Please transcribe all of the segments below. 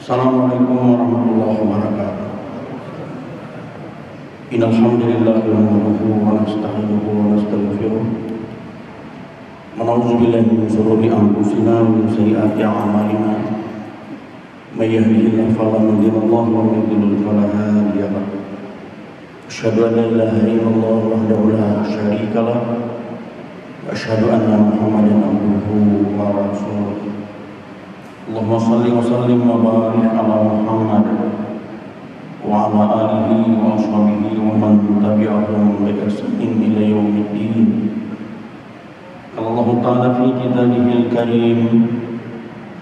Assalamualaikum warahmatullahi wabarakatuh. Innal hamdalillah nahmaduhu wa nasta'inuhu wa nastaghfiruh. Wa na'udzu billahi min shururi anfusina wa min sayyiati a'malina. May yahdihillahu fala mudilla lahu wa may yudlil fala hadiya lahu. Asyhadu an la ilaha illallah wahdahu la syarika lahu wa asyhadu anna Muhammadan abduhu wa rasuluh. Allahumma salli wa sallim wa barik ala Muhammad wa ala alihi wa ashabihi wa man tabi'ahum bi ihsanin ila yaumiddin. Allah Ta'ala fi kitabihil karim,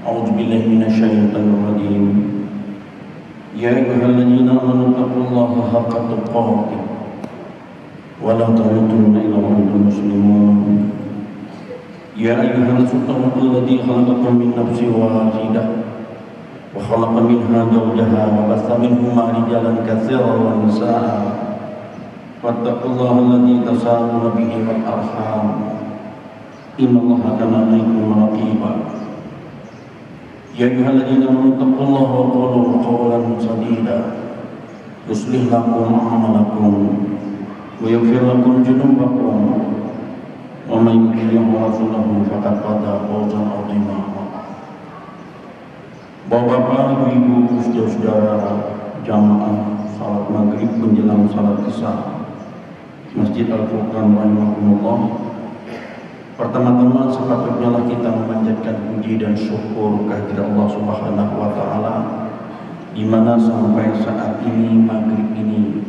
a'udzu billahi minasy syaithanir rajim. Ya ayyuhalladzina amanu taqullaha haqqa tuqatih wa la tamutunna illa wa antum muslimun. Ya ayyuhan nasu taqul ladzi khalaqakum min nafsin wahidah wa khalaqa minha zawjaha wa bassa minhuma rijalan katsiran wa nisaa'a wattaqullaha alladzi tasaaluna bihi wal arham innallaha kana 'alaykum raqiba. Ya ayyuhalladzina amanu taqullaha wa qulu qawlan sadida yuslih lakum a'malakum wa yaghfir lakum dzunubakum wa may yuti'ir rasulahu faqad faza fawzan 'azima. Bapak-bapak, ibu-ibu, saudara-saudara jamaah salat maghrib menjelang salat isya Masjid Al-Furqan rahimahumullah. Pertama-tama sepatutnya lah kita memanjatkan puji dan syukur kehadirat Allah Subhanahu wa taala, di mana sampai saat ini maghrib ini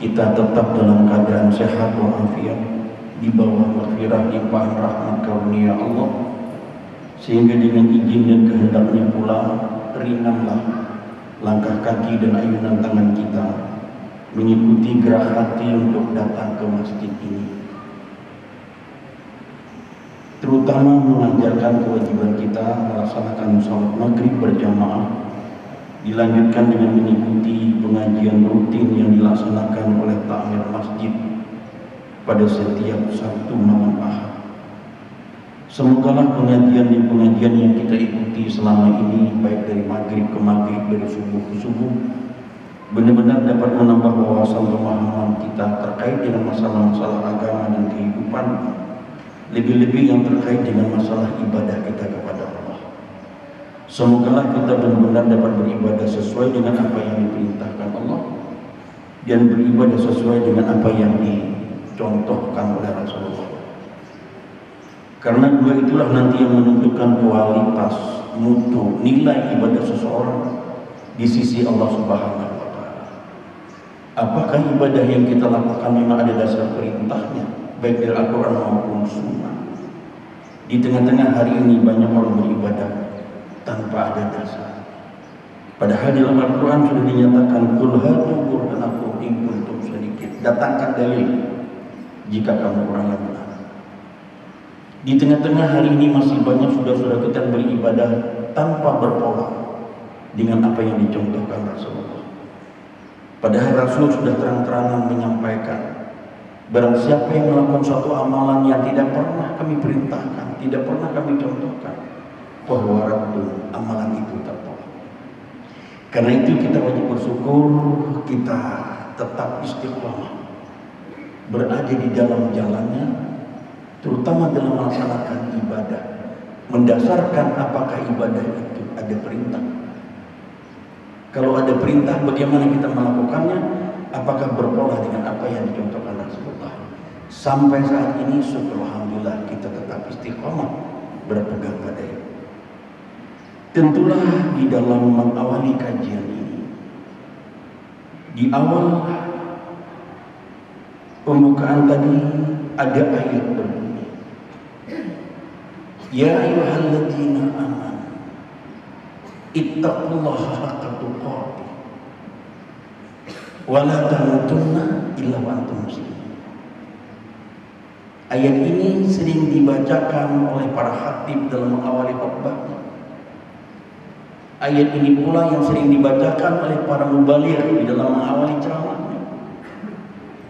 kita tetap dalam keadaan sehat walafiat di bawah maghfirah limpahan rahmat karunia Allah, sehingga dengan izin dan kehendaknya pula ringanlah langkah kaki dan ayunan tangan kita mengikuti gerak hati untuk datang ke masjid ini, terutama mengajarkan kewajiban kita melaksanakan salat maghrib berjamaah, dilanjutkan dengan mengikuti pengajian rutin yang dilaksanakan oleh takmir masjid pada setiap Sabtu malam Ahad. Semogalah pengajian yang kita ikuti selama ini, baik dari maghrib ke maghrib, dari subuh ke subuh, benar-benar dapat menambah wawasan pemahaman kita terkait dengan masalah-masalah agama dan kehidupan, lebih-lebih yang terkait dengan masalah ibadah kita kepada Allah. Semogalah kita benar-benar dapat beribadah sesuai dengan apa yang diperintahkan Allah dan beribadah sesuai dengan apa yang dicontohkan oleh Rasulullah. Karena dua itulah nanti yang menentukan kualitas, mutu, nilai ibadah seseorang di sisi Allah Subhanahu wa taala. Apakah ibadah yang kita lakukan memang ada dasar perintahnya, baik dari Al-Qur'an maupun Sunnah? Di tengah-tengah hari ini banyak orang beribadah tanpa ada dasar. Padahal di dalam Al-Qur'an sudah dinyatakan qul hatu burhanakum in kuntum shadiqin. Datangkan dalil jika kamu orang yang benar. Di tengah-tengah hari ini masih banyak saudara-saudara kita beribadah tanpa berpola dengan apa yang dicontohkan Rasulullah. Padahal Rasul sudah terang-terangan menyampaikan, barang siapa yang melakukan suatu amalan yang tidak pernah kami perintahkan, tidak pernah kami contohkan, bahwa amalan itu tertolak. Karena itu kita wajib bersyukur, kita tetap istiqomah berada di dalam jalannya, terutama dalam melaksanakan ibadah, mendasarkan apakah ibadah itu ada perintah. Kalau ada perintah, bagaimana kita melakukannya? Apakah berpola dengan apa yang dicontohkan Rasulullah? Sampai saat ini, syukur alhamdulillah kita tetap istiqomah berpegang pada itu. Tentulah di dalam mengawali kajian ini, di awal pembukaan tadi ada ayat berbunyi, Ya ayyuhalladzina amanu ittaqullaha haqqa tuqatih wa la tamutunna illa wa antum muslimun. Ayat ini sering dibacakan oleh para khatib dalam mengawali khutbahnya. Ayat ini pula yang sering dibacakan oleh para mubaligh di dalam mengawali ceramahnya,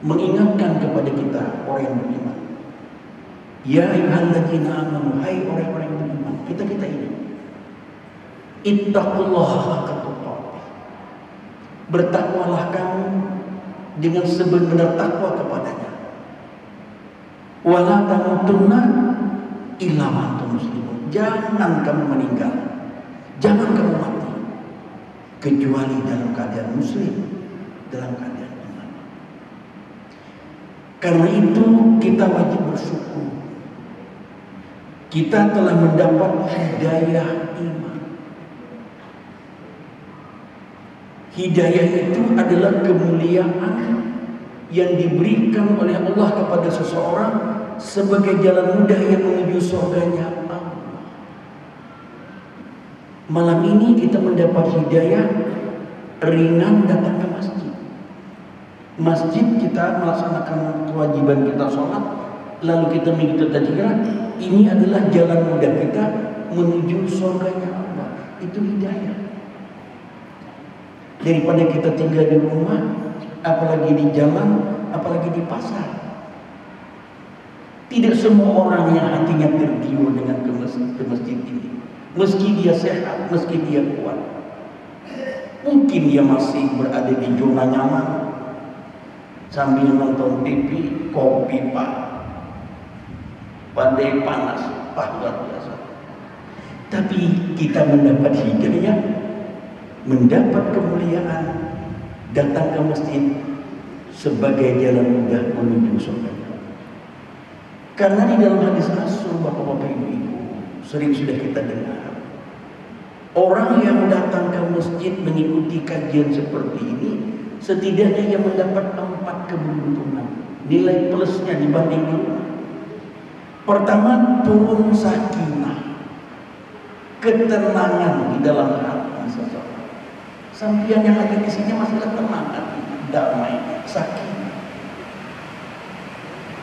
mengingatkan kepada kita orang yang beriman. Ya ayyuhalladzina amanu, hai orang-orang yang beriman, kita ini Ittaqullaha haqqa tuqatih. Bertakwalah kamu dengan sebenar takwa kepadanya. Wala tamutunna illa wa antum muslimun. Jangan kamu meninggal, jangan kamu mati kecuali dalam keadaan muslim, dalam keadaan iman. Karena itu kita wajib bersyukur. Kita telah mendapat hidayah iman. Hidayah itu adalah kemuliaan yang diberikan oleh Allah kepada seseorang sebagai jalan mudah yang menuju surganya Allah. Malam ini kita mendapat hidayah ringan datang ke masjid. Masjid kita melaksanakan kewajiban kita sholat, lalu kita mengikuti takbirat. Ini adalah jalan mudah kita menuju surganya Allah. Itu hidayah. Daripada kita tinggal di rumah, apalagi di jalan, apalagi di pasar. Tidak semua orang yang hatinya tergiur dengan ke masjid ini, meski dia sehat, meski dia kuat. Mungkin dia masih berada di zona nyaman sambil nonton TV, kopi pandai panas, luar biasa. Tapi kita mendapat hidayah, mendapat kemuliaan, datang ke masjid sebagai jalan mudah menuju surga. Karena di dalam hadis Rasul, Bapak-bapak, Ibu-ibu, sering sudah kita dengar, orang yang datang ke masjid mengikuti kajian seperti ini, setidaknya ia mendapat 4 keberuntungan, nilai plusnya dibanding dulu. Pertama, turun sakinah, ketenangan di dalam hati seseorang. Sampian yang ada di sini masih tenang, damai, sakinah.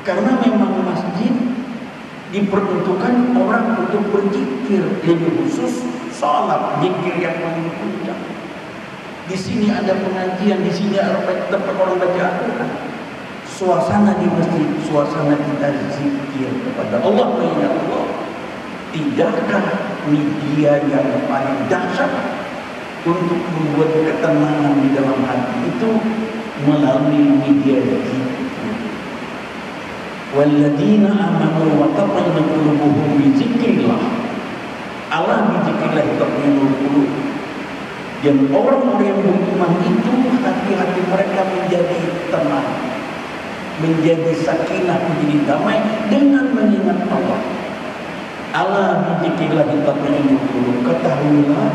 Karena memang masjid diperuntukkan orang untuk berzikir, lebih khusus salat, zikir yang paling puncak. Di sini ada pengajian, di sini ada tempat orang baca Al-Quran. Suasana di masjid, suasana kita zikir kepada Allah, mengingat Allah. Tidakkah media yang paling dahsyat untuk membuat ketenangan di dalam hati itu melalui media zikir? Walladzina amanu wa tatma'innu qulubuhum bi dzikrillah. Allah bi dzikrillah tatma'innul qulub. Dan orang-orang yang beriman itu hati-hati mereka menjadi tenang, menjadi sakinah, menjadi damai dengan mengingat Allah. Allah bi dzikrillah tatma'innul qulub. Ketahuilah,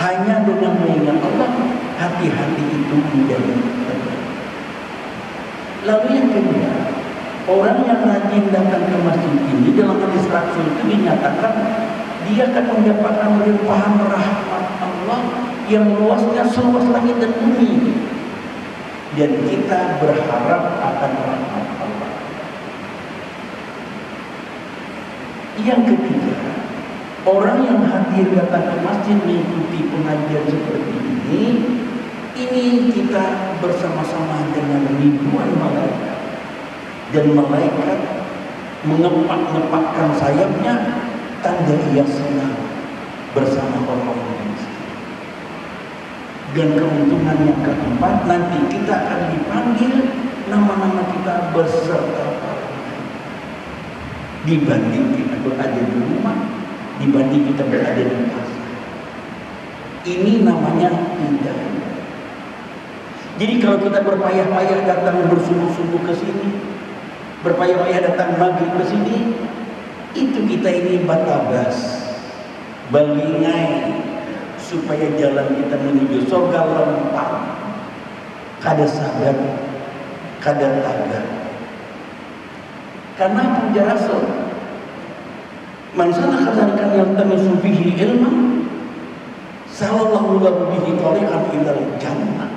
hanya dengan mengingat Allah hati-hati itu menjadi tenang. Lalu yang kedua, orang yang rajin datang ke masjid ini dalam hadis Rasul itu dinyatakan dia akan mendapatkan limpahan rahmat Allah yang luasnya seluas langit dan bumi. Dan kita berharap akan rahmat Allah. Yang ketiga, orang yang hadir datang ke masjid mengikuti pengajian seperti ini kita bersama-sama dengan ribuan malaikat. Dan malaikat mengepak-ngepakkan sayapnya, tanda ia senang bersama orang-orang miskin. Dan keuntungan yang keempat, nanti kita akan dipanggil, nama-nama kita beserta dibanding kita berada di rumah, dibanding kita berada di pasar. Ini namanya hidayah. Jadi kalau kita berpayah-payah datang bersungguh-sungguh ke sini, berpayah-payah datang maghrib ke sini, itu kita ini batabas, balingai, supaya jalan kita menuju surga lempar, kada sabar, kada tagar. Karena puja Rasul, man salaka tariqan yaltamisu bihi ilman, sallallahu lahu bihi tariqan ilal jannah.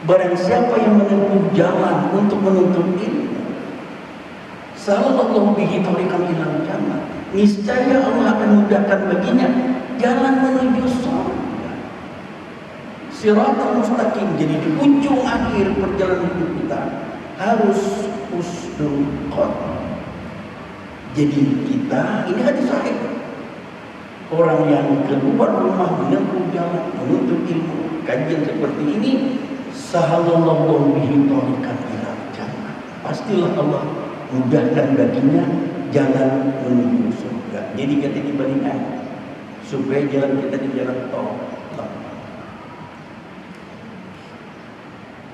Barang siapa yang menempuh jalan untuk menuntut ilmu, sallallahu bihi tariqan ilal jannah, niscaya Allah akan mudahkan baginya jalan menuju surga. Siratal mustaqim. Jadi di ujung akhir perjalanan hidup kita harus husnul khotimah. Jadi kita, ini hadis sahih, Orang yang keluar rumah menempuh jalan menuntut ilmu, kajian seperti ini, sahalallahu bihi thariqan ila jannah. Pastilah Allah mudahkan baginya jalan menuju surga. Jadi kita dibandingkan supaya jalan kita di jalan tol.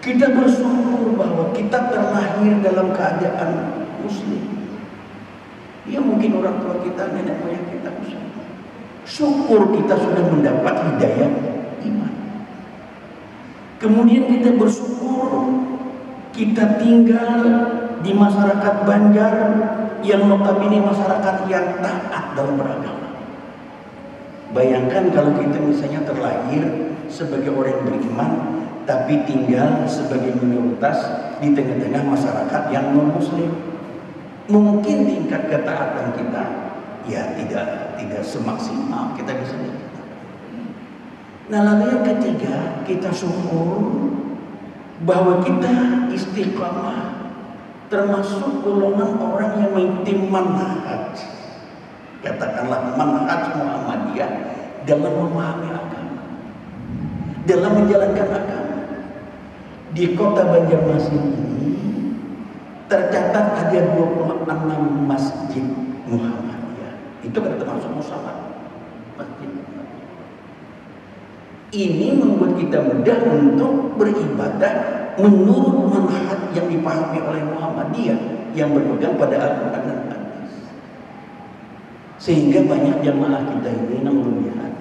Kita bersyukur bahwa kita terlahir dalam keadaan muslim. Ya mungkin orang tua kita, nenek moyang kita muslim. Syukur kita sudah mendapat hidayah iman. Kemudian kita bersyukur kita tinggal di masyarakat Banjar yang notabene masyarakat yang taat dalam beragama. Bayangkan kalau kita misalnya terlahir sebagai orang yang beriman, tapi tinggal sebagai minoritas di tengah-tengah masyarakat yang non-muslim. Mungkin tingkat ketaatan kita ya tidak semaksimal kita bisa lihat. Nah, lalu yang ketiga, kita syukur bahwa kita istiqamah termasuk golongan orang yang mengikuti manhaj, katakanlah manhaj Muhammadiyah dalam memahami agama, dalam menjalankan agama. Di kota Banjarmasin ini tercatat ada 26 masjid Muhammadiyah. Itu kan termasuk musola masjid. Ini membuat kita mudah untuk beribadah menurut manhaj yang dipahami oleh Muhammadiyah yang berpegang pada Al-Quran dan Hadis. Sehingga banyak jamaah kita ini namun lihat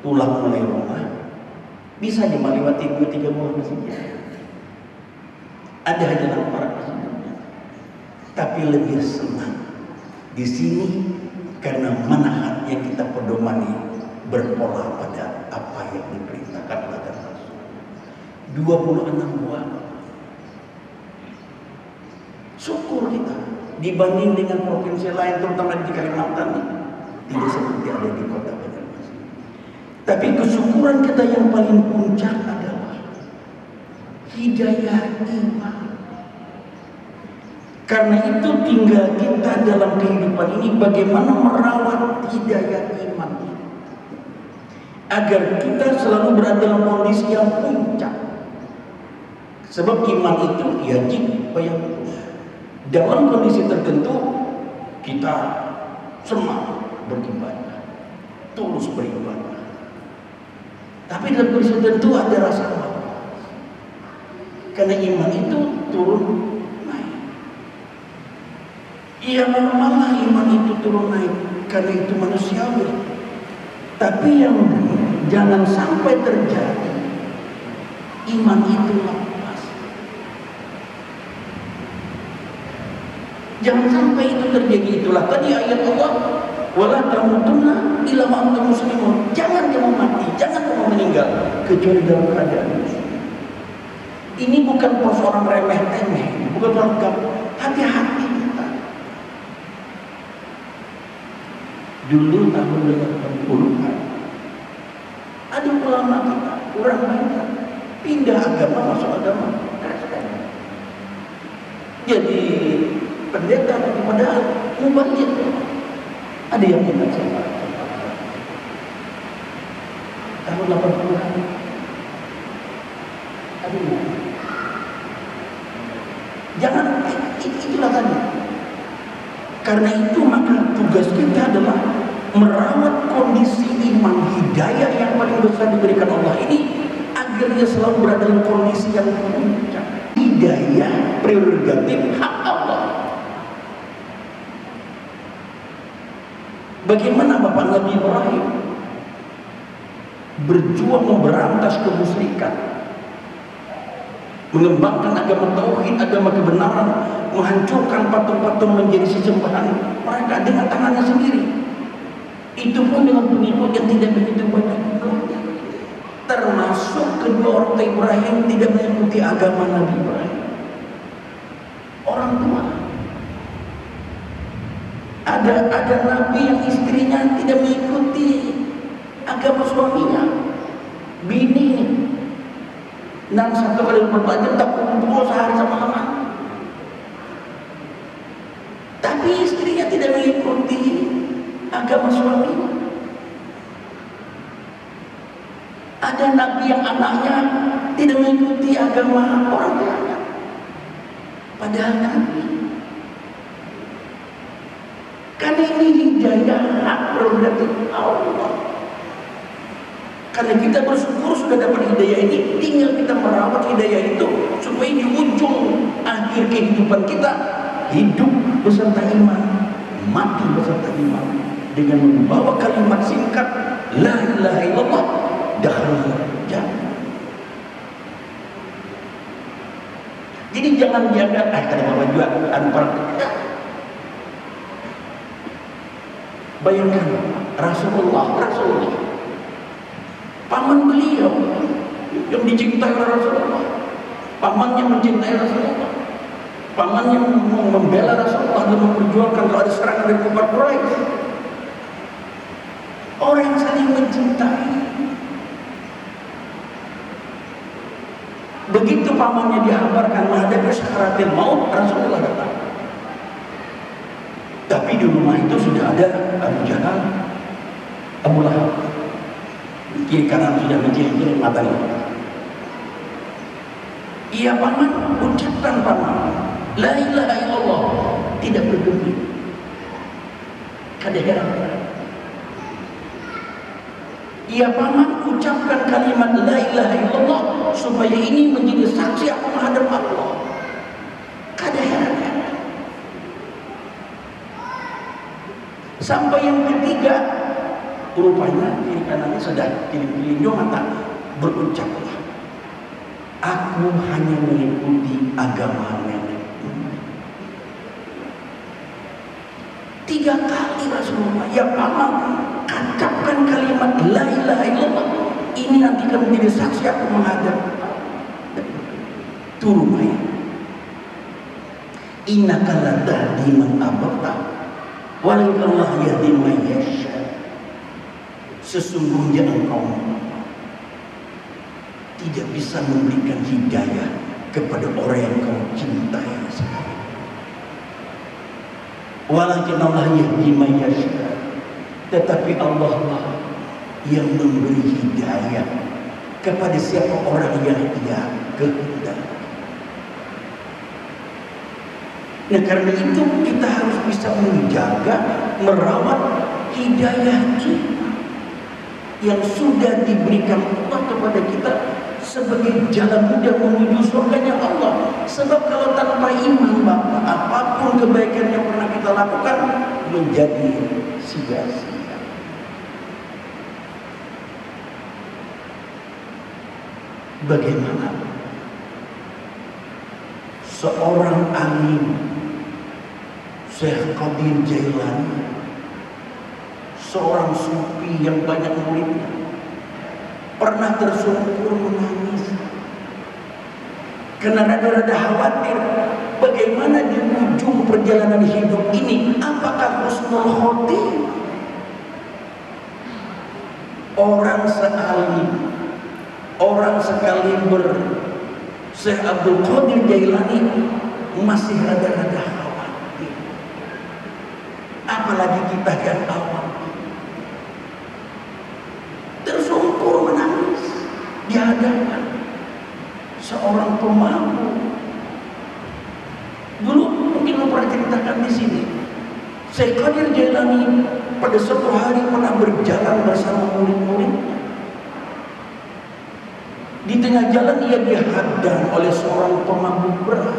pulang mulai rumah bisa melewati 2-3 buah masjid. Ada jalan para masjidnya, tapi lebih senang di sini karena manhaj yang kita pedomani berpola pada apa yang diperintahkan oleh Rasul. 26 buah. Syukur kita dibanding dengan provinsi lain, terutama di Kalimantan, tidak seperti ada di kota Banjarmasin. Tapi kesyukuran kita yang paling puncak adalah hidayah iman. Karena itu tinggal kita dalam kehidupan ini bagaimana merawat hidayah iman ini, agar kita selalu berada dalam kondisi yang puncak. Sebab iman itu yajib bayang dalam kondisi tertentu kita semangat beribadah, tulus beribadah. Tapi dalam kondisi tertentu ada rasa malas, karena iman itu turun naik. Iya normallah iman itu turun naik karena itu manusiawi. Tapi yang jangan sampai terjadi iman itu lepas. Jangan sampai itu terjadi. Itulah tadi ayat Allah, wala tamutunna illa wa antum muslimun. Jangan kamu mati, jangan kamu meninggal kecuali dalam keadaan muslim. Ini bukan persoalan remeh-temeh, bukan persoalan hati-hati kita. Dulu tahun 80-an ada ulama kita, orang banyak pindah agama masuk agama Kristen. Jadi pendeta padahal mubalik. Ada yang ingat saya tahun 80-an. Aduh, jangan itulah tadi. Karena itu maka tugas kita adalah merawat kondisi iman hidayah yang paling besar diberikan Allah ini agar dia selalu berada dalam kondisi yang puncak. Hidayah prerogatif hak Allah. Bagaimana Bapak Nabi Ibrahim berjuang memberantas kemusyrikan, mengembangkan agama tauhid, agama kebenaran, menghancurkan patung-patung menjadi sesembahan mereka dengan tangannya sendiri. Itu pun dengan pengikut yang tidak begitu banyak. Termasuk kedua orang tua Ibrahim tidak mengikuti agama Nabi Ibrahim. Orang tua. Ada nabi yang istrinya tidak mengikuti agama suaminya. Bini dan satu kali berpelajar tak kumpul sehari sama anak. Tapi istrinya tidak mengikuti agama suami. Ada nabi yang anaknya tidak mengikuti agama orang tuanya, padahal nabi. Karena ini hidayah hak prerogatif Allah. Karena kita bersyukur sudah dapat hidayah ini, tinggal kita merawat hidayah itu supaya di ujung akhir kehidupan kita hidup beserta iman, mati beserta iman, dengan membawa kalimat singkat la ilaha illallah dakhala jannah. Jadi jangan dianggap kata Bapak juga tanpa. Bayangkan Rasulullah paman beliau yang dicintai oleh Rasulullah, pamannya mencintai Rasulullah, pamannya membela Rasulullah dan memperjuangkan kalau ada serangan dari kufar Quraisy. Orang yang saling mencintai. Begitu pamannya dihamparkan menghadapi sakaratil maut, Rasulullah datang. Tapi di rumah itu sudah ada Abu Jahal, Abu Lahab, kiri kanan sudah menjerit-jerit matanya. Iya paman, ucapkan paman la ilaha illallah, tidak bergeming. Kada heran. Iya paman, ucapkan kalimat la ilaha illallah supaya ini menjadi saksi aku menghadap Allah. Kada heran. Sampai yang ketiga, rupanya kiri kanannya sudah kirim-kirim mata, berucaplah, aku hanya mengikuti agama nenekku. 3 kali Rasulullah, ya paman, katakan kalimat la ilaha illallah, ini nanti akan menjadi saksi aku menghadap. Turun ayat, innaka la tahdi man ahbabta walakinallahu yahdi man yasha. Sesungguhnya engkau tidak bisa memberikan hidayah kepada orang yang kau cintai sekali. Walakinallahu yahdi man yasha, tetapi Allah lah yang memberi hidayah kepada siapa orang yang Dia kehendaki. Nah, karena itu kita harus bisa menjaga, merawat hidayah ini yang sudah diberikan Allah kepada kita sebagai jalan mudah menuju surganya Allah. Sebab kalau tanpa iman, Bapak, apapun kebaikan yang pernah kita lakukan menjadi sia-sia. Bagaimana seorang alim Syekh Qadir Jailani, seorang sufi yang banyak muridnya, pernah tersungkur menangis karena rada-rada khawatir bagaimana di ujung perjalanan hidup ini, apakah husnul khotimah. Orang sealim, orang sekaliber Syekh Abdul Qadir Jailani masih rada-rada khawatir, apalagi kita yang awam. Tersungkur menangis di hadapan seorang pemabuk. Dulu mungkin lo pernah ceritakan di sini, Syekh Qadir Jailani pada suatu hari pernah berjalan bersama murid-muridnya. Di tengah jalan ia dihadang oleh seorang pemabuk berat.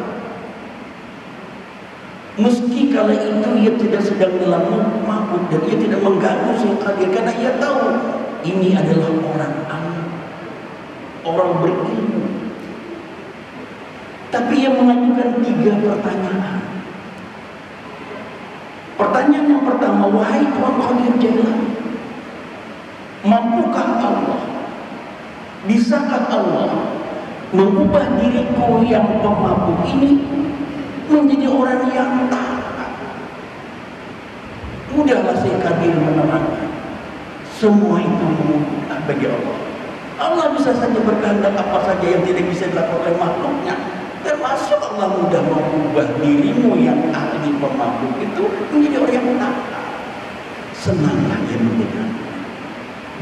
Meski kala itu ia tidak sedang dalam mabuk dan ia tidak mengganggu Syekh Qadir karena ia tahu ini adalah orang alim, orang berilmu. Tapi ia mengajukan 3 pertanyaan. Pertanyaan yang pertama, wahai Tuan Qadir Jailani, mampukah Allah, bisakah Allah mengubah diriku yang pemabuk ini menjadi orang yang taat? Mudahlah Syekh Qadir menerangkan, semua itu mudah bagi Allah. Allah bisa saja berkehendak apa saja yang tidak bisa dilakukan oleh makhluknya, termasuk Allah mudah mengubah dirimu yang ahli pemabuk itu menjadi orang yang taat. Senanglah dia mendengar.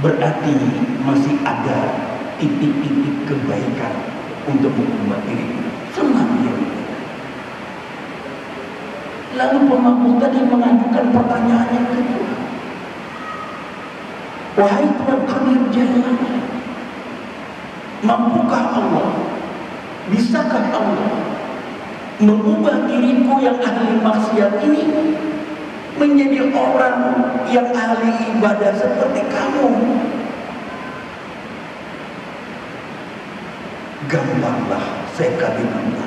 Berarti masih ada titik-titik kebaikan untuk mengubah diri. Senang dia. Lalu pemabuk tadi mengajukan pertanyaan yang kedua. Wahai Tuhan kami jalan, mampukah Allah, bisakah Allah mengubah diriku yang ahli maksiat ini menjadi orang yang ahli ibadah seperti kamu? Gambarlah saya kalimat.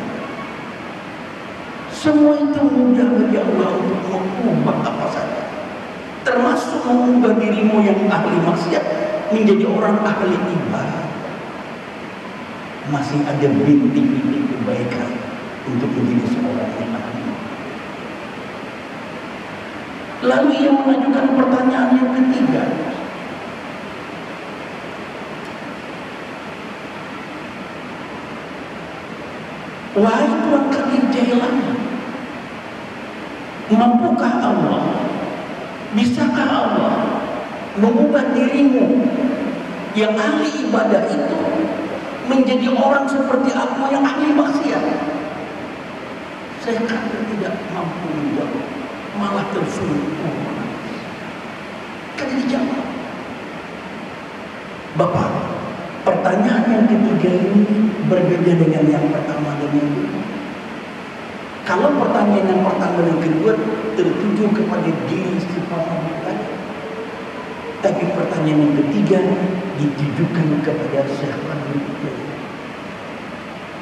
Semua itu mudah bagi Allah untuk mengubah apa saja, termasuk mengubah dirimu yang ahli maksiat menjadi orang ahli ibadah. Masih ada bintik-bintik kebaikan untuk menjadi seorang yang ahli. Lalu ia mengajukan pertanyaan yang ketiga. Wahai Tuhan kami jalan, mampukah Allah, bisakah Allah mengubah dirimu yang ahli ibadah itu menjadi orang seperti aku yang ahli maksiat? Saya kata tidak mampu menjawab, malah tersuruh. Kan dijawab. Bapak, pertanyaan yang ketiga ini berbeda dengan yang pertama dan yang kedua. Kalau pertanyaan yang pertama dan kedua tertuju kepada diri si pemabuk tadi, tapi pertanyaan yang ketiga ditujukan kepada siapa?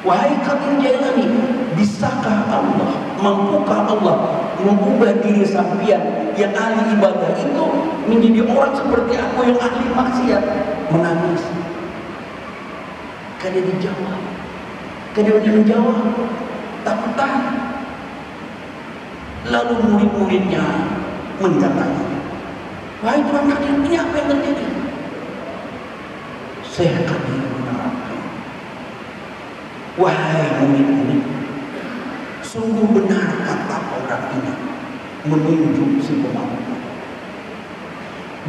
Wahai kafir Jailani, bisakah Allah, mampukah Allah mengubah diri sampian yang ahli ibadah itu menjadi orang seperti aku yang ahli maksiat? Menangis. Kada dijawab. Kada menjawab. Tak tahan. Lalu murid-muridnya mendatangi. Wahai Tuhan kalian, ini apa yang terjadi? Saya kami menarapkan. Wahai murid-murid, sungguh benar kata orang ini menunjuk si pemabuk,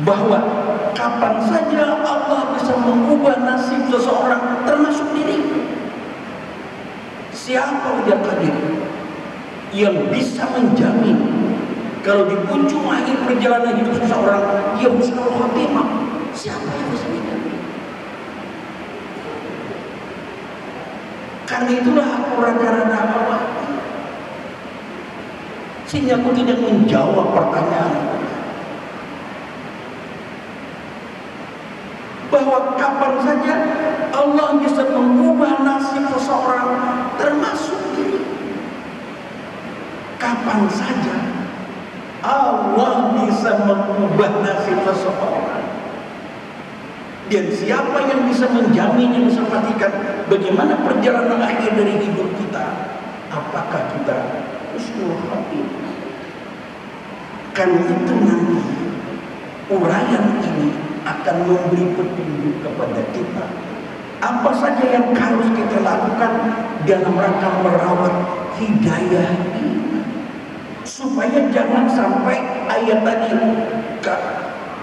bahwa kapan saja Allah bisa mengubah nasib seseorang, termasuk diriku. Siapa dia tadi yang bisa menjamin kalau di ujung akhir perjalanan hidup seseorang ia husnul khotimah? Siapa yang bisa menjamin? Karena itulah aku rada-rada khawatir, sehingga aku tidak menjawab pertanyaan bahwa kapan saja Allah bisa mengubah nasib seseorang, termasuk diri. Kapan saja Allah bisa mengubah nasib seseorang. Dan siapa yang bisa menjamin, yang bisa memastikan bagaimana perjalanan akhir dari hidup kita? Apakah kita husnul khotimah? Karena itu nanti uraian ini akan memberi petunjuk kepada kita apa saja yang harus kita lakukan dalam rangka merawat hidayah ini, supaya jangan sampai ayat tadi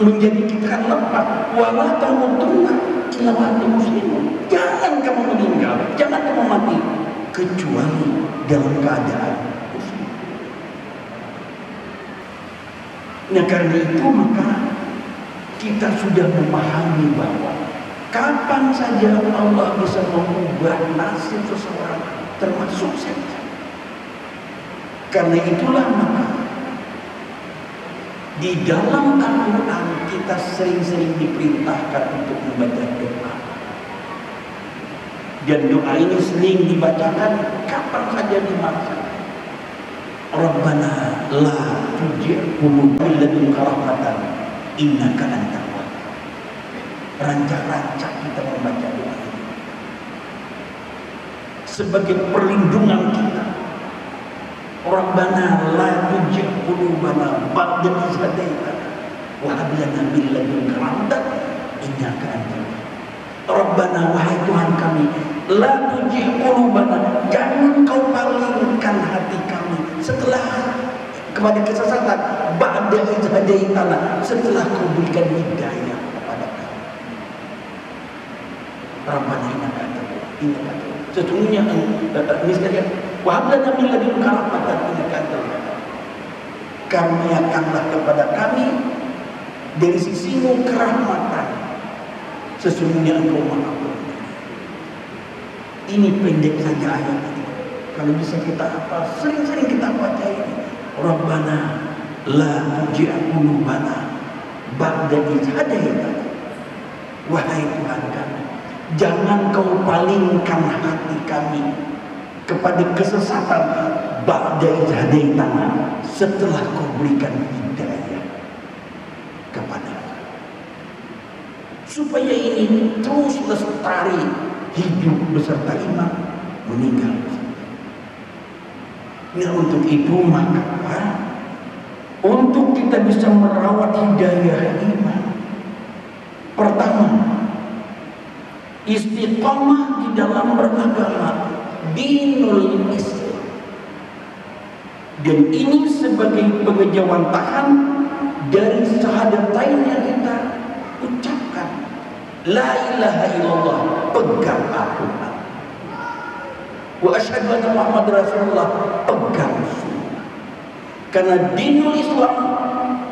menjadi kita lepas. Wala tamutunna illa wa antum muslimun. Jangan kamu meninggal, jangan kamu mati kecuali dalam keadaan muslim. Nah, karena itu maka kita sudah memahami bahwa kapan saja Allah bisa mengubah nasib seseorang, termasuk saya. Karena itulah maka di dalam Al-Quran kita sering-sering diperintahkan untuk membaca doa. Dan doa ini sering dibacakan kapan saja di masa. Rabbana la tujir qulubana min ladunka rahmatan innaka antal wahhab. Rancak-rancak kita membaca doa ini sebagai perlindungan kita. Rabbana la tujir qulubana ba'da idh hadaitana wa hab lana min ladunka rahmatan innaka antal wahhab. Rabbana, wahai Tuhan kami, la tujih qulubana, jangan kau palingkan hati kami setelah kepada kesesatan, ba'da idh hadaitana, setelah kau berikan hidayah kepada kami. Rabbana innaka sesungguhnya niscaya wa hab lana min ladunka rahmatan innaka antal wahhab. Karuniakanlah kepada kami dari sisimu kerahmatan, sesungguhnya Engkau Maha Penyayang. Ini pendek saja ayat ini. Kalau bisa kita hafal, sering-sering kita baca ini. Rabbana la tujigh qulubana ba'da idh hadaitana. Wahai Tuhan kami, jangan Kau palingkan hati kami kepada kesesatan ba'da idh hadaitana, setelah Kau berikan hidayah kepada kami, supaya ini terus lestari, hidup beserta iman, meninggal beserta. Nah, untuk itu maka untuk kita bisa merawat hidayah iman, pertama istiqamah di dalam beragama, dinul Islam. Dan ini sebagai pengejawantahan dari syahadatain yang kita ucapkan, la ilaha illallah, pegang Al-Quran, wa asyhadu anna Muhammad Rasulullah, pegang sunnah. Karena dinul Islam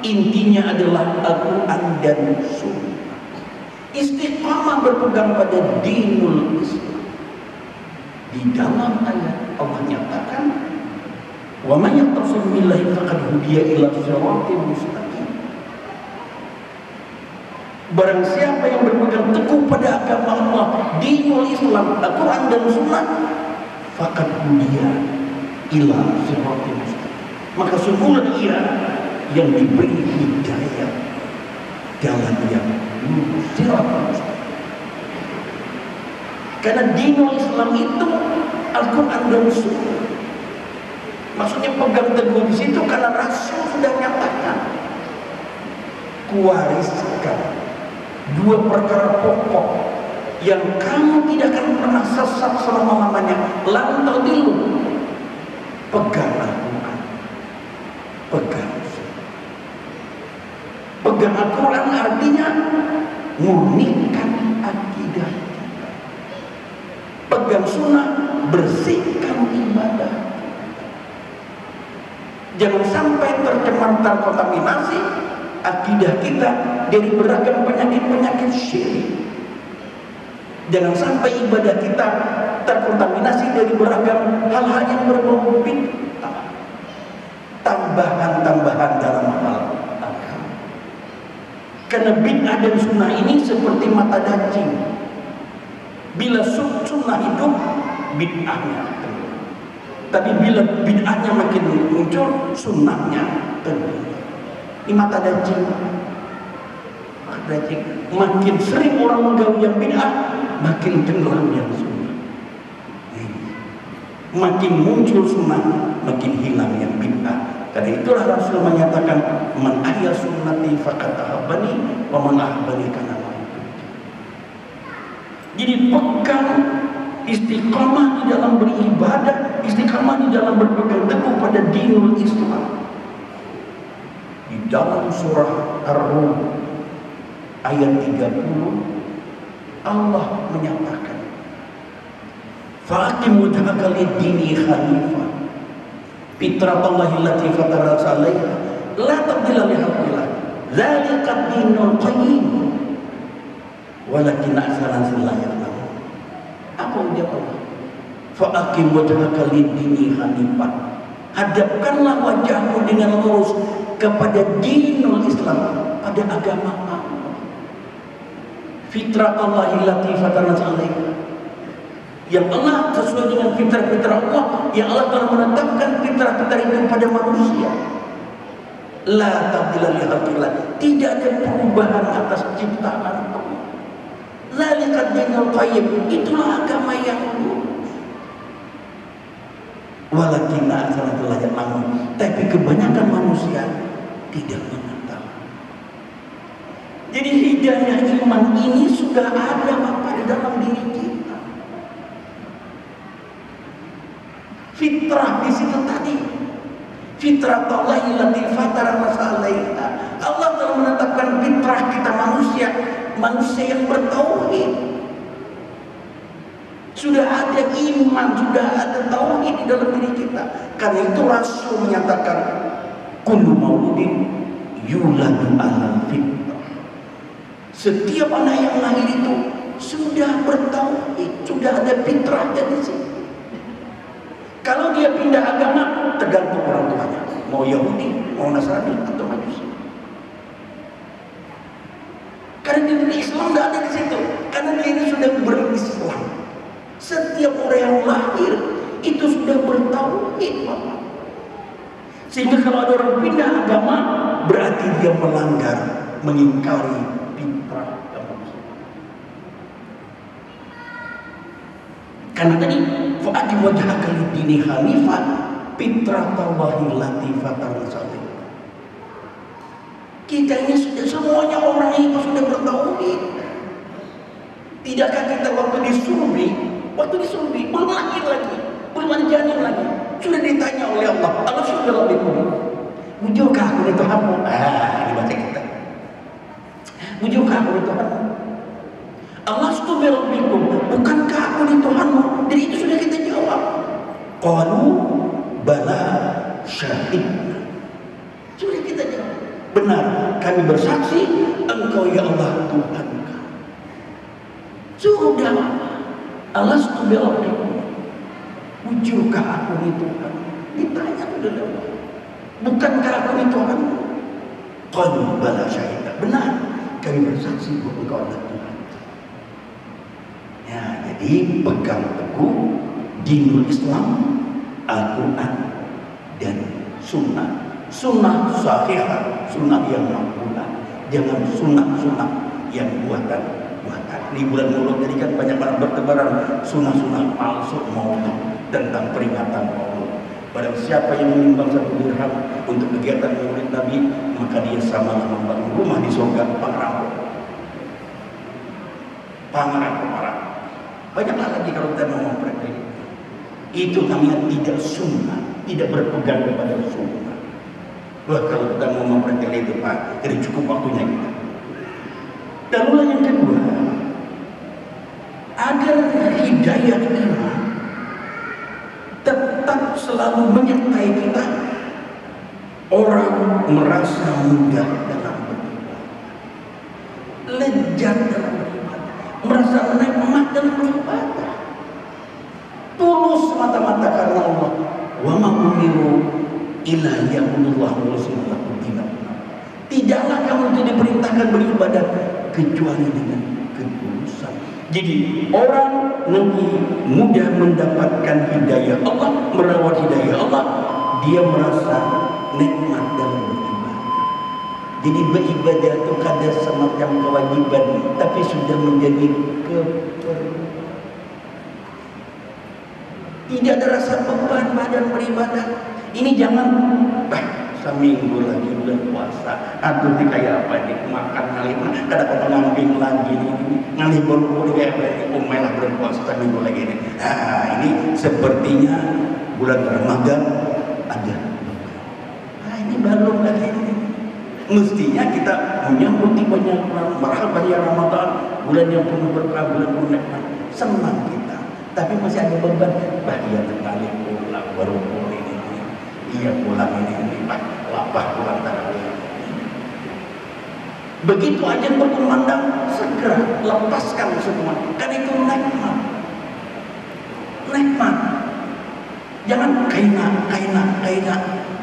intinya adalah Al-Quran dan sunnah. Istiqamah berpegang pada dinul Islam. Di dalam ayat Allah nyatakan, wa man ya'tasim billahi faqad hudiya ila shiratin mustaqim. Barang siapa yang berpegang teguh pada agama Allah, dinul Islam, Al-Quran dan sunnah, faqad hudiya ila shiratin mustaqim, maka sungguhlah ia yang diberi hidayah jalan yang lurus, shiratal mustaqim. Karena dinul Islam itu Al-Quran dan sunnah. Maksudnya pegang teguh di situ karena Rasul sudah nyatakan, kuwariskan dua perkara pokok yang kamu tidak akan pernah sesat selama-lamanya, lan tadillu. Pegang Al-Quran, pegang sunnah. Pegang Al-Quran artinya murnikan akidah kita. Pegang sunnah, bersihkan ibadah. Jangan sampai tercemar, terkontaminasi akidah kita dari beragam penyakit-penyakit syirik. Jangan sampai ibadah kita terkontaminasi dari beragam hal-hal yang berbau bid'ah, tambahan-tambahan dalam hal agama. Karena bid'ah dan sunnah ini seperti mata cacing. Bila sunnah hidup, bid'ahnya. Tapi bila bid'ahnya makin muncul, sunnahnya tentu. Ini mata cacing. Makin sering orang menggauli yang bid'ah, makin tenggelam yang sunnah. Makin muncul sunnah, makin hilang yang bid'ah. Karena itulah Rasul menyatakan, man ahya sunnati faqad ahabbani wa man ahabbani kana ma'i. Jadi pegang istiqamah di dalam beribadah, istiqamah di dalam berpegang teguh pada dinul Islam. Di dalam surah Ar-Rum ayat 30 Allah menyatakan, fa'aqim wajhaka lid-dini hanifan fitratallahi allati fatara 'alaiha la tabdila li khalqillah dzalika ad-dinul qayyim walakin aktsara la ya'lamun. Apa ujar Allah? Fa'aqim wajhaka lid-dini hanifan, hadapkanlah wajahmu dengan lurus kepada dinul Islam, pada agama Allah. Fitratallahi allati fatara 'alaiha, yang Allah sesuai dengan fitrah-fitrah Allah, yang Allah telah menetapkan fitrah-fitrah itu pada manusia. La tabdila li khalqillah, tidak ada perubahan atas ciptaan Allah. Dzalika ad-dinul qayyim, itulah agama yang lurus. Walakinna aktsara la ya'lamun, tapi kebanyakan manusia tidak mengetahui. Jadi hidayah iman ini sudah ada Bapak di dalam diri kita. Fitrah di situ tadi. Fitratallahi allati fatara nas 'alaiha. Allah telah menetapkan fitrah kita manusia, manusia yang bertauhid. Sudah ada iman, sudah ada tauhid di dalam diri kita. Karena itu Rasul menyatakan, kullu mauludin yuladu ala fitrah. Setiap anak yang lahir itu sudah bertauhid, sudah ada fitrahnya di sini. Kalau dia pindah agama, tergantung orang tuanya, mau Yahudi, mau Nasrani, atau Majusi. Karena di Islam tidak ada di situ. Karena dia ini sudah berislam. Setiap orang yang lahir itu sudah bertauhid, Bapak. Sehingga kalau ada orang pindah agama, berarti dia melanggar, mengingkari fitrah manusia. Karena tadi fa'adim wajhaka lid-dini hanifan fitratallahi allati fatara salih. Kita ini sudah semuanya orang itu sudah bertauhid. Tidakkah kita waktu di surbi belum lahir lagi, belum ada janin lagi, sudah ditanya oleh Allah, Allah sudah lebih wujudkah aku di Tuhanmu? Ini baca kita. Wujudkah aku di Tuhanmu? Allah sudah lebih, bukankah aku di Tuhanmu? Jadi itu sudah kita jawab. Qalu bala syahid. Sudah kita jawab. Benar, kami bersaksi Engkau ya Allah Tuhan kami. Sudah. Allah sudah lebih, wujudkah aku di Tuhan? Ditanya sudah lewat. Bukankah aku di Tuhan? Qalu bala syahid. Benar, kami bersaksi bahwa Engkau adalah Tuhan. Ya, jadi pegang teguh dinul Islam, Al-Quran dan Sunnah. Sunnah sahihah, sunnah yang makbulah. Jangan sunnah yang buatan. Di bulan Maulud jadi kan banyak banget bertebaran sunnah-sunnah palsu Maulud tentang peringatan Maulud. Barang siapa yang menyumbang 1 dirham untuk kegiatan Maulid Nabi, maka dia sama membangun rumah di surga pangerampok. Banyaklah lagi kalau kita mau mempelajari. Itu namanya tidak sunnah, tidak berpegang kepada sunnah. Wah, kalau kita mau mempelajari itu Pak, jadi cukup waktunya kita. Dan yang kedua, agar hidayah iman tetap selalu menyertai kita, orang merasa mudah dalam beribadah, lezat dalam beribadah, merasa nikmat dalam beribadah, tulus semata-mata karena Allah. Wa ma umiru illa liya'budullaha mukhlisina lahu din. Tidaklah kamu itu diperintahkan beribadah kecuali dengan ketulusan. Jadi orang nanti mudah mendapatkan hidayah Allah, merawat hidayah Allah, dia merasa nikmat dalam beribadah. Jadi beribadah itu kadang semacam kewajiban, tapi sudah menjadi keperluan. Tidak ada rasa beban badan beribadah. Ini jangan seminggu lagi bulan puasa. Aduh ini kayak apa nih, makan kali kadang ngambing lagi nih, ngalih bolu kayak apa nih, mainlah bulan puasa seminggu lagi nih. Nah ini sepertinya bulan Ramadan ada. Nah ini belum lagi nih. Mestinya kita menyambut tibanya marhaban ya Ramadan, bulan yang penuh berkah, bulan penuh nikmat. Senang kita, tapi masih ada beban. Iya sekali pulang baru pulang ini. Iya pulang ini lapar pulang tarawih. Begitu aja berkumandang, segera lepaskan semua. Kan itu nikmat. Jangan kaina.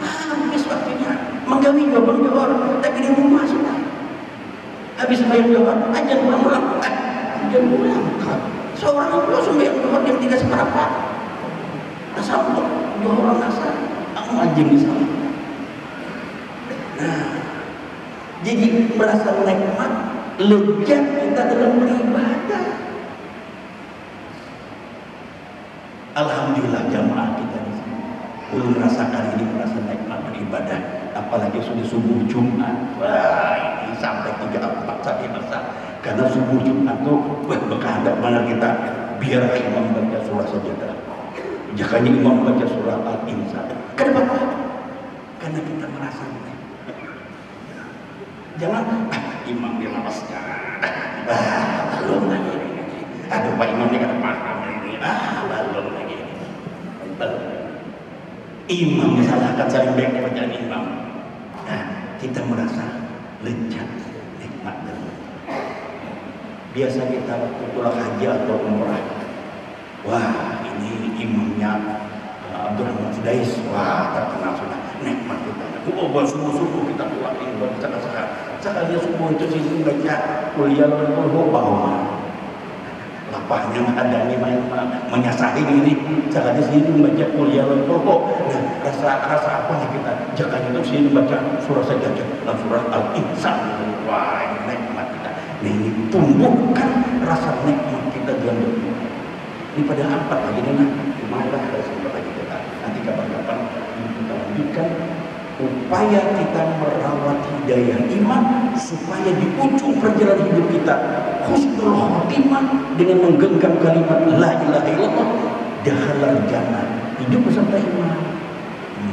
Habis waktunya menggawi Bang Johor, tapi di rumah sudah. Habis sembahyang Johor, aja pulang. Seorang itu sembahyang Johor jam 3 seperempat. Tersambut Johor asar. Majin di sana. Nah, jadi merasa nikmat, lezat kita dalam beribadah. Alhamdulillah jamaah kita di sini belum merasakan ini, merasa nikmat beribadah. Apalagi sudah subuh Jumat. Wah, ini sampai 3-4 saat masa. Karena subuh Jumat tuh berkehendak banget kita biar imam baca surah sajadah. Jangan imam baca surah Al-Insan. Kenapa? Karena kita merasa jangan imam dia lapasnya. Belum lagi. Aduh Pak Imam ini kan paham ini. belum lagi. Belum. Imam disalahkan saling baik bacaan imam. Nah, kita merasa lezat, nikmat dan biasa kita waktu pulang haji atau umrah. Wah, ini imamnya Abdurrahman Sudais. Wah, terkenal sudah. Nikmat kita. Buat subuh-subuh kita pulang ini buat sekali subuh itu sih baca kuliah bawah. Lapahnya menghadani menyasahi ini sekali sini membaca kuliah nah rasa apa ya kita jangan itu sini baca surah saja dan surah Al-Insan. Wah, ini nikmat kita. Nah, ini tumbuhkan rasa nikmat kita dalam hidup ini pada apa lagi nih marah dan sempat lagi kita nanti kapan-kapan kita lanjutkan upaya kita merawat hidayah iman supaya di ujung perjalanan hidup kita husnul khotimah dengan menggenggam kalimat la ilaha illallah dakhalal jannah, hidup beserta iman,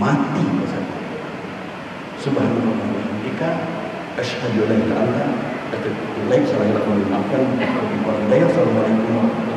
mati beserta subhanallah wa bihamdika asyhadu an la ilaha illa anta astaghfiruka wa atubu ilaik. Assalamualaikum warahmatullahi wabarakatuh.